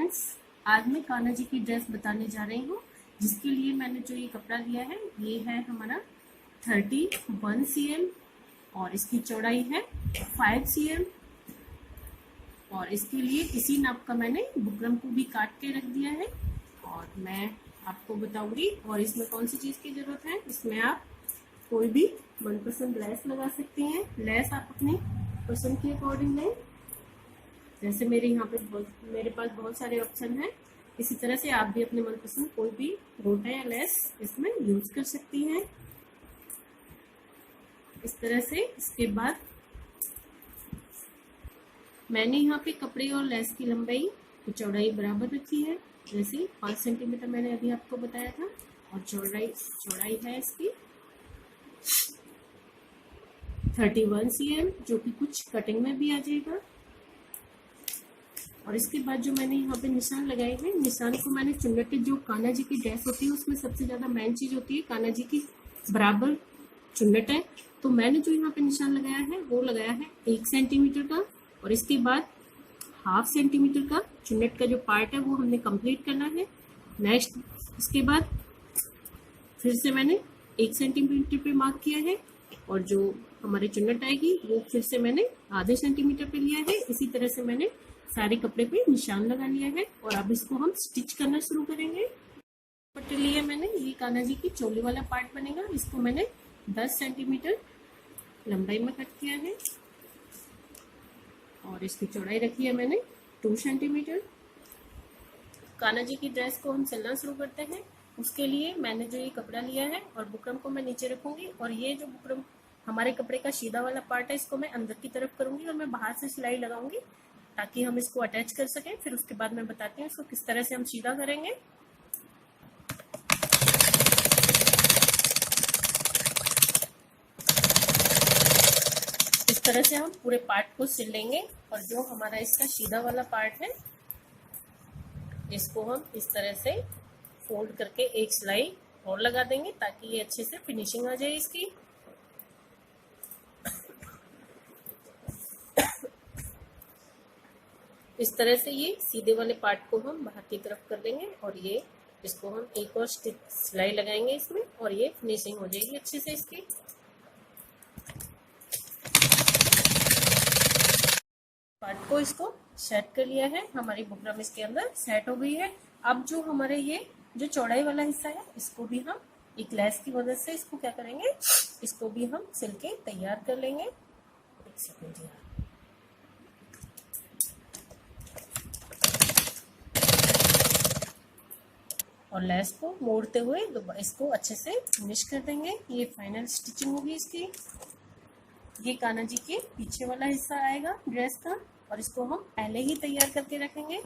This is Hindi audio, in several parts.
फ्रेंड्स, आज मैं कान्हा जी की ड्रेस बताने जा रही हूँ, जिसके लिए मैंने जो ये कपड़ा लिया है ये है हमारा 31 cm और इसकी चौड़ाई है 5 cm और इसके लिए इसी नाप का मैंने बुकरम को भी काट के रख दिया है और मैं आपको बताऊंगी। और इसमें कौन सी चीज़ की ज़रूरत है, इसमें आप कोई भी मनपसंद लेस लगा सकते हैं। लेस आप अपनी पसंद के अकॉर्डिंग लें, जैसे मेरे पास बहुत सारे ऑप्शन हैं। इसी तरह से आप भी अपने मनपसंद कोई भी गोटा या लेस इसमें यूज कर सकती हैं, इस तरह से। इसके बाद मैंने यहाँ पे कपड़े और लेस की लंबाई की चौड़ाई बराबर रखी है, जैसे 5 सेंटीमीटर मैंने अभी आपको बताया था। और चौड़ाई है इसकी 31 cm, जो कि कुछ कटिंग में भी आ जाएगा। और इसके बाद जो मैंने यहाँ पे निशान लगाए हैं, निशान को मैंने चुन्नट, जो कान्हा जी की ड्रेस होती है उसमें सबसे ज्यादा मेन चीज होती है कान्हा जी की बराबर चुन्नट है, तो मैंने जो यहाँ पे निशान लगाया है वो लगाया है 1 सेंटीमीटर का। और इसके बाद 1/2 सेंटीमीटर का चुन्नट का जो पार्ट है वो हमने कंप्लीट करना है। नेक्स्ट इसके बाद फिर से मैंने 1 सेंटीमीटर पे मार्क किया है और जो हमारी चुन्नट आएगी वो फिर से मैंने आधे सेंटीमीटर पे लिया है। इसी तरह से मैंने सारे कपड़े पे निशान लगा लिया है और अब इसको हम स्टिच करना शुरू करेंगे। पट्टी लिए मैंने, ये कान्हा जी की चोली वाला पार्ट बनेगा, इसको मैंने 10 सेंटीमीटर लंबाई में कट किया है और इसकी चौड़ाई रखी है मैंने 2 सेंटीमीटर। कान्हा जी की ड्रेस को हम सिलना शुरू करते हैं। उसके लिए मैंने जो ये कपड़ा लिया है और बुकरम को मैं नीचे रखूंगी और ये जो बुकरम हमारे कपड़े का सीधा वाला पार्ट है इसको मैं अंदर की तरफ करूंगी और मैं बाहर से सिलाई लगाऊंगी ताकि हम इसको अटैच कर सकें। फिर उसके बाद मैं बताती हूँ इसको किस तरह से हम सीधा करेंगे। इस तरह से हम पूरे पार्ट को सिल लेंगे और जो हमारा इसका सीधा वाला पार्ट है इसको हम इस तरह से फोल्ड करके एक सिलाई और लगा देंगे ताकि ये अच्छे से फिनिशिंग आ जाए इसकी। इस तरह से ये सीधे वाले पार्ट को हम बाहर की तरफ कर देंगे और ये इसको हम एक और सिलाई लगाएंगे इसमें और ये फिनिशिंग हो जाएगी अच्छे से इसकी। पार्ट को इसको सेट कर लिया है, हमारी बुकरम इसके अंदर सेट हो गई है। अब जो हमारे ये जो चौड़ाई वाला हिस्सा है इसको भी हम एक लेस की मदद से इसको क्या करेंगे, इसको भी हम सिल के तैयार कर लेंगे। एक सेकंड यार, और लेस को मोड़ते हुए इसको अच्छे से फिनिश कर देंगे। ये फाइनल स्टिचिंग होगी इसकी। ये कान्हा जी के पीछे वाला हिस्सा आएगा ड्रेस का और इसको हम पहले ही तैयार करके रखेंगे।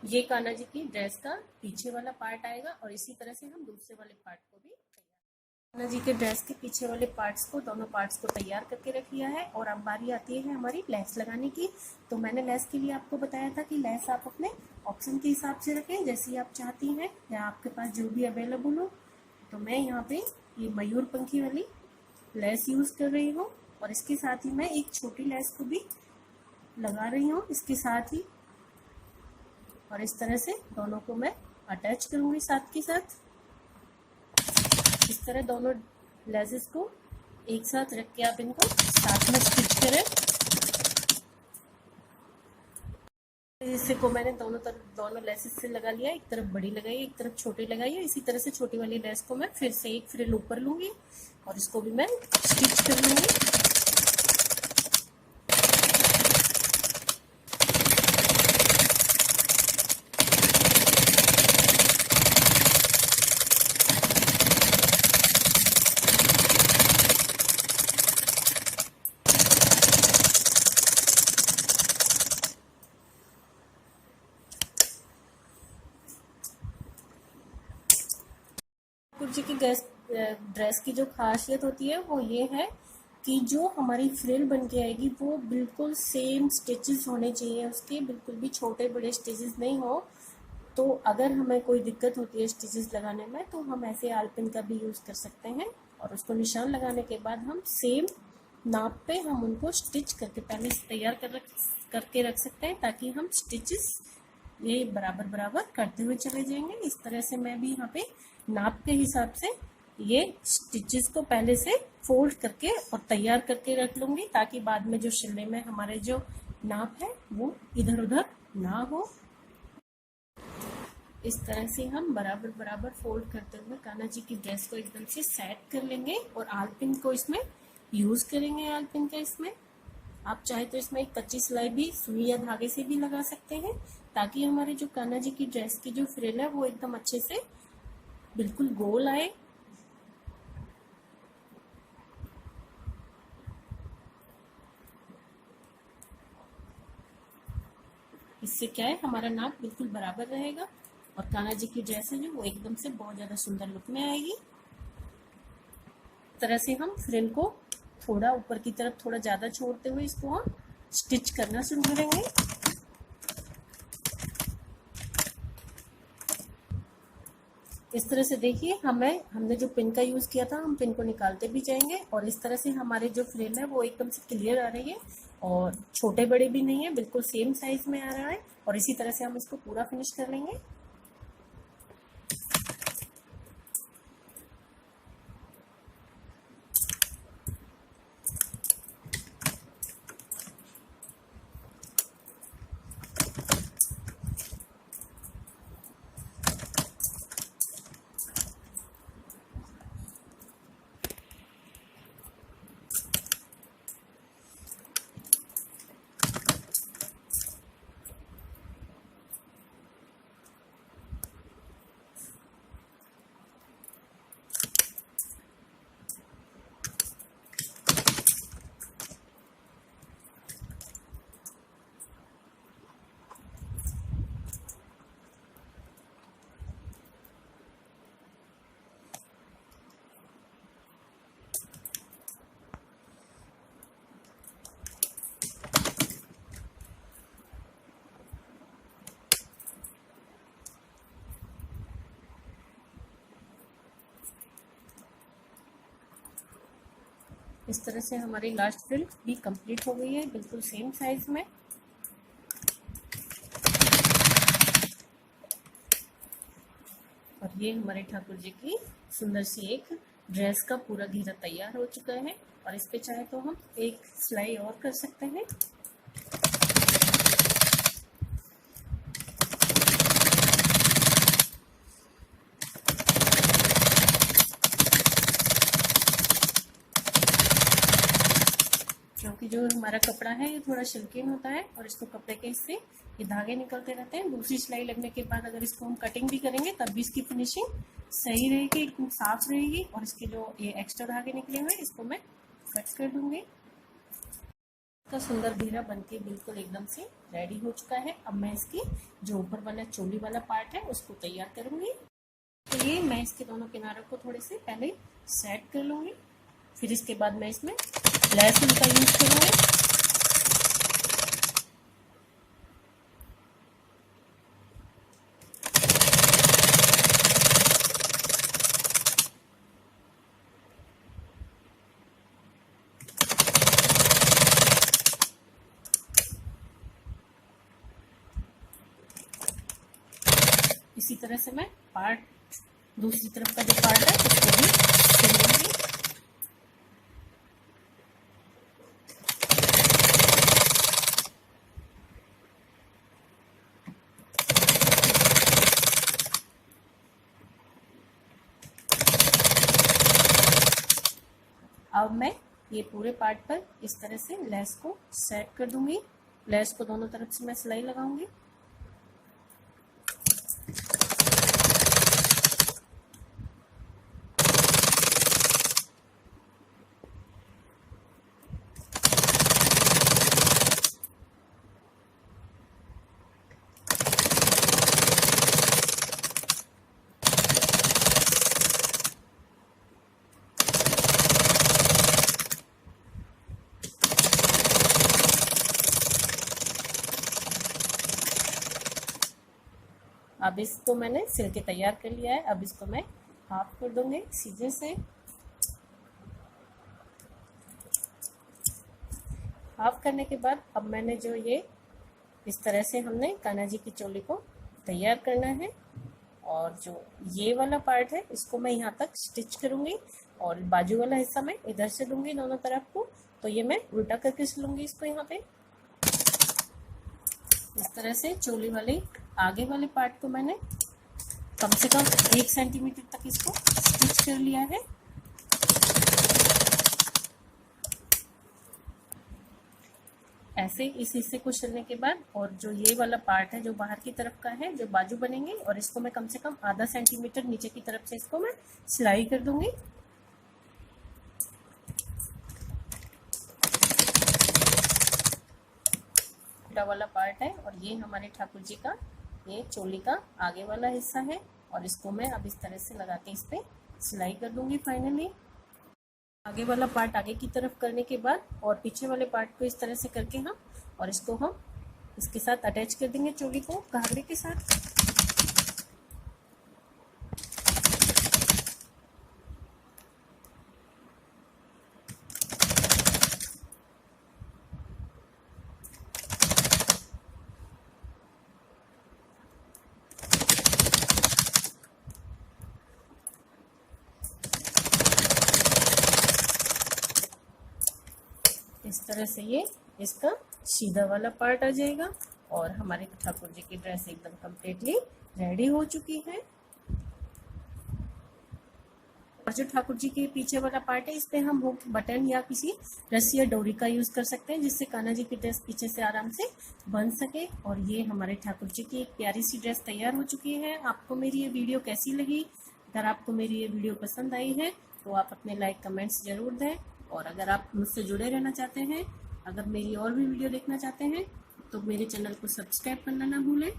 ये कान्हा जी की ड्रेस का पीछे वाला पार्ट आएगा और इसी तरह से हम दूसरे वाले पार्ट को भी कान्हा जी के ड्रेस के पीछे वाले पार्ट्स को, दोनों पार्ट्स को तैयार करके रख लिया है। और अब बारी आती है हमारी लेस लगाने की। तो मैंने लेस के लिए आपको बताया था कि लेस आप अपने ऑप्शन के हिसाब से रखें, जैसी आप चाहती हैं या आपके पास जो भी अवेलेबल हो। तो मैं यहाँ पे ये मयूर पंखी वाली लेस यूज कर रही हूँ और इसके साथ ही मैं एक छोटी लेस को भी लगा रही हूँ इसके साथ ही, और इस तरह से दोनों को मैं अटैच करूंगी साथ के साथ। इस तरह दोनों लेसेस को एक साथ रख के आप इनको साथ में स्टिच करें। इसे को मैंने दोनों लेसेस से लगा लिया, एक तरफ बड़ी लगाई एक तरफ छोटी लगाई है। इसी तरह से छोटी वाली लेस को मैं फिर से एक फ्रिल ऊपर लूंगी और इसको भी मैं स्टिच कर लूंगी। जी की ड्रेस की जो खासियत होती है वो ये है कि जो हमारी फ्रिल बन के आएगी वो बिल्कुल सेम स्टिचेस होने चाहिए उसके, बिल्कुल भी छोटे बड़े स्टिचेस नहीं हो। तो अगर हमें कोई दिक्कत होती है स्टिचेस लगाने में तो हम ऐसे आलपिन का भी यूज़ कर सकते हैं और उसको निशान लगाने के बाद हम सेम नाप पे हम उनको स्टिच करके पहले से तैयार करके रख सकते हैं, ताकि हम स्टिचेस ये बराबर बराबर करते हुए चले जाएंगे। इस तरह से मैं भी यहाँ पे नाप के हिसाब से ये स्टिचेस को पहले से फोल्ड करके और तैयार करके रख लूंगी, ताकि बाद में जो सिलने में हमारे जो नाप है वो इधर उधर ना हो। इस तरह से हम बराबर बराबर फोल्ड करते हुए कान्हा जी की ड्रेस को एकदम से सेट कर लेंगे और आलपिन को इसमें यूज करेंगे। आलपिन का इसमें आप चाहे तो इसमें एक कच्ची सिलाई भी सुई या धागे से भी लगा सकते हैं, ताकि हमारे जो कान्हा जी की ड्रेस की जो फ्रिल है वो एकदम अच्छे से बिल्कुल गोल आए। इससे क्या है, हमारा नाप बिल्कुल बराबर रहेगा और कान्हा जी की ड्रेस है जो वो एकदम से बहुत ज्यादा सुंदर लुक में आएगी। इस तरह से हम फ्रिल को थोड़ा ऊपर की तरफ थोड़ा ज्यादा छोड़ते हुए इसको हम स्टिच करना शुरू करेंगे। इस तरह से देखिए हमने जो पिन का यूज किया था, हम पिन को निकालते भी जाएंगे और इस तरह से हमारे जो फ्रेम है वो एकदम से क्लियर आ रही है और छोटे बड़े भी नहीं है, बिल्कुल सेम साइज में आ रहा है। और इसी तरह से हम इसको पूरा फिनिश कर लेंगे। इस तरह से हमारी लास्ट फ्रिल भी कंप्लीट हो गई है, बिल्कुल सेम साइज में। और ये हमारे ठाकुर जी की सुंदर सी एक ड्रेस का पूरा घेरा तैयार हो चुका है। और इस पे चाहे तो हम एक सिलाई और कर सकते हैं। क्योंकि जो हमारा कपड़ा है ये थोड़ा सिल्की होता है और इसको कपड़े के इससे ये धागे निकलते रहते हैं। दूसरी सिलाई लगने के बाद अगर इसको हम कटिंग भी करेंगे तब भी इसकी फिनिशिंग सही रहेगी, एकदम साफ रहेगी। और इसके जो ये एक्स्ट्रा धागे निकले हुए इसको मैं कट कर दूंगी। इसका सुंदर घेरा बनके बिल्कुल एकदम से रेडी हो चुका है। अब मैं इसकी जो ऊपर वाला चोली वाला पार्ट है उसको तैयार करूंगी। तो ये मैं इसके दोनों किनारों को थोड़े से पहले सेट कर लूंगी, फिर इसके बाद मैं इसमें लैस का यूज करूंगी। इसी तरह से मैं दूसरी तरफ का जो पार्ट है उसको भी सिल लूंगी। अब मैं ये पूरे पार्ट पर इस तरह से लेस को सेट कर दूंगी। लेस को दोनों तरफ से मैं सिलाई लगाऊंगी। अब इसको मैंने सिल के तैयार कर लिया है। अब इसको मैं हाफ कर दूंगी सीधे से। हाफ करने के बाद अब मैंने जो ये इस तरह से हमने कान्हा जी की चोली को तैयार करना है। और जो ये वाला पार्ट है इसको मैं यहाँ तक स्टिच करूँगी और बाजू वाला हिस्सा मैं इधर से लूँगी दोनों तरफ को। तो ये मैं उल्टा करके सिलूँगी इसको यहाँ पे। इस तरह से चोली वाले आगे वाले पार्ट को मैंने कम से कम 1 सेंटीमीटर तक इसको स्टिच कर लिया है। ऐसे इस हिस्से को सिलने के बाद और जो ये वाला पार्ट है जो बाहर की तरफ का है, जो बाजू बनेंगे, और इसको मैं कम से कम आधा सेंटीमीटर नीचे की तरफ से इसको मैं सिलाई कर दूंगी। उल्टा वाला पार्ट है और ये हमारे ठाकुर जी का ये चोली का आगे वाला हिस्सा है और इसको मैं अब इस तरह से लगा के इस पे सिलाई कर दूंगी। फाइनली आगे वाला पार्ट आगे की तरफ करने के बाद और पीछे वाले पार्ट को इस तरह से करके हम और इसको हम इसके साथ अटैच कर देंगे चोली को घाघरे के साथ। इस तरह से ये इसका सीधा वाला पार्ट आ जाएगा और हमारे ठाकुर जी की ड्रेस एकदम कम्प्लीटली रेडी हो चुकी है। और जो ठाकुर जी के पीछे वाला पार्ट है इस पे हम हुक बटन या किसी रस्सी या डोरी का यूज कर सकते हैं जिससे कान्हा जी की ड्रेस पीछे से आराम से बन सके। और ये हमारे ठाकुर जी की एक प्यारी सी ड्रेस तैयार हो चुकी है। आपको मेरी ये वीडियो कैसी लगी? अगर आपको मेरी ये वीडियो पसंद आई है तो आप अपने लाइक कमेंट्स जरूर दें। और अगर आप मुझसे जुड़े रहना चाहते हैं, अगर मेरी और भी वीडियो देखना चाहते हैं तो मेरे चैनल को सब्सक्राइब करना ना भूलें।